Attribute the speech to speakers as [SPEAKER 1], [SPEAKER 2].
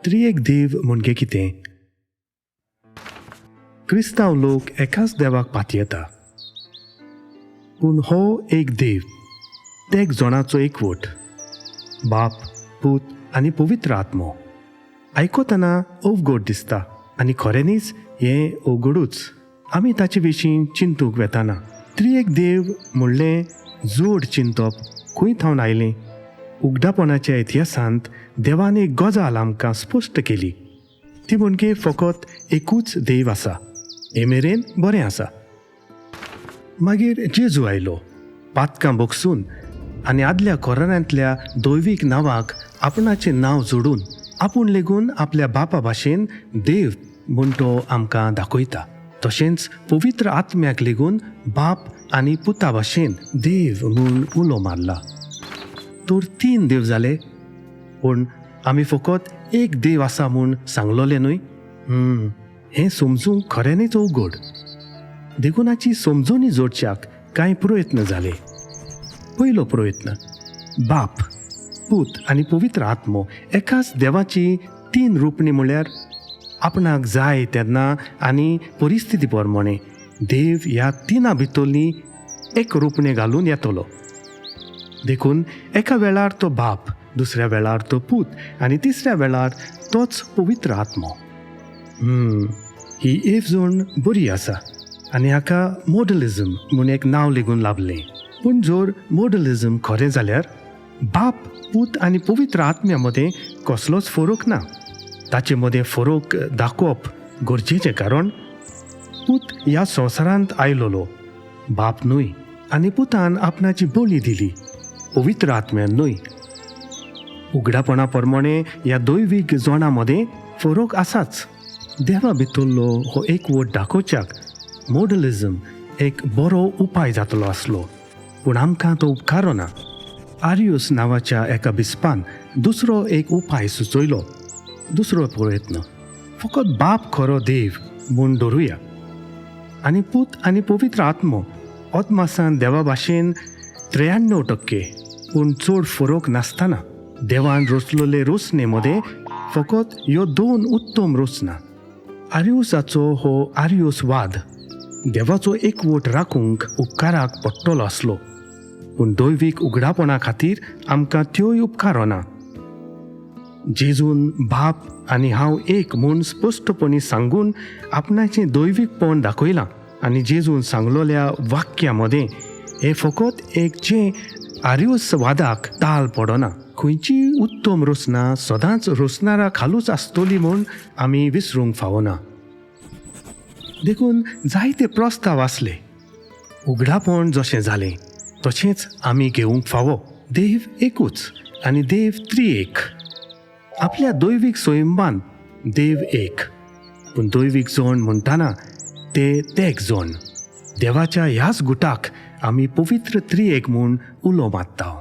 [SPEAKER 1] त्रिएक देव म्हणजे कितें? क्रिस्तांव लोक एकाच देवाक पातयेता, पूण हो एक देव तेग जाणांचो एकवट, बाप, पूत आनी पवित्र आत्मो. आयकतना अवघड दिसता आनी खऱ्यांनीच हें अवघडूच. आमी ताचे विशीं चिंतूंक वेताना. त्रिएक देव म्हणलें जोड चिंतप खंय थावन आयलें? उगडापणाच्या इतिहासांत देवान एक गजाल आमकां स्पश्ट केली. ती म्हणजे फकत एकूच देव आसा. हे मेरेन बरें आसा. मागीर जेजू आयलो, पातकां बोगसून आनी आदल्या कोरांतल्या दैवीक नांवाक आपणाचें नांव जोडून आपूण लेगून आपल्या बापा भाशेन देव म्हूण तो आमकां दाखयता. तशेंच पवित्र आत्म्याक लेगून बाप आनी पुता भाशेन देव म्हूण उलो मारला. तर 3 देव जाले, पूण आमी फकत एक देव आसा म्हूण सांगलोले न्हय. हें समजूंक खऱ्यांनीच अवघड. देगुनाची समजोनी जोडच्याक कांय प्रयत्न जाले. पयलो प्रयत्न, बाप, पूत आनी पवित्र आत्मो एकाच देवाची 3 रुपणी म्हळ्यार आपणाक जाय तेन्ना आनी परिस्थिती प्रमाणे देव ह्या 3 भितरली एक रुपणे घालून येतलो. देखून एका वेळार तो बाप, दुसऱ्या वेळार तो पूत आनी तिसऱ्या वेळार तोच पवित्र आत्मो. ही येवजण बरी आसा आनी हाका मॉडलिझम म्हूण एक नांव लेगून लाभलें. पूण जर मॉडलिझम खरें जाल्यार बाप, पूत आनी पवित्र आत्म्या मदें कसलोच फरक ना. ताचे मदें फरक दाखोवप गरजेचें, कारण पूत ह्या संवसारांत आयलोलो, बाप न्हय. आनी पुतान आपणाची बळी दिली, पवित्र आत्म्यान न्हय. उगडापणा प्रमाणे ह्या दैवीक जोणां मदें फरक आसाच. देवा भितरलो हो एकवट दाखोवच्याक मॉडलिझम एक बरो उपाय जातलो आसलो, पूण आमकां तो उपकारो ना. आर्युस नांवाच्या एका बिस्पान दुसरो एक उपाय सुचयलो. दुसरो प्रयत्न, फकत बाप खरो देव म्हूण धरुया आनी पूत आनी पवित्र आत्मो अदमासान देवा भाशेन 93%, पूण चड फरक नासतना देवान रचलोले रचने मदें फकत ह्यो 2 उत्तम रचना. आर्युसाचो हो आर्युसवाद देवाचो एकवट राखूंक उपकाराक पडटलो आसलो, पूण दैवीक उगडापणा खातीर आमकां त्योय उपकारो ना. जेजून बाप आनी हांव एक म्हूण स्पश्टपणी सांगून आपणाचें दैवीकपण दाखयलां. आनी जेजून सांगलोल्या वाक्या मदें हें फकत एक जें आर्युसवादाक ताल पडना. खंयची उत्तम रचना सदांच रचणारा खालूच आसतली म्हूण आमी विसरूंक फावना. देखून जायते प्रस्ताव आसले. उगडापण जशें जालें तशेंच आमी घेवंक फावो. देव एकूच आनी देव त्रिएक. आपल्या दैवीक स्वयंबान देव एक, पूण दैवीक जण म्हणटाना ते तेग जण. देवाच्या ह्याच गुटाक आमी पवित्र त्रिएक म्हूण उलो मारता.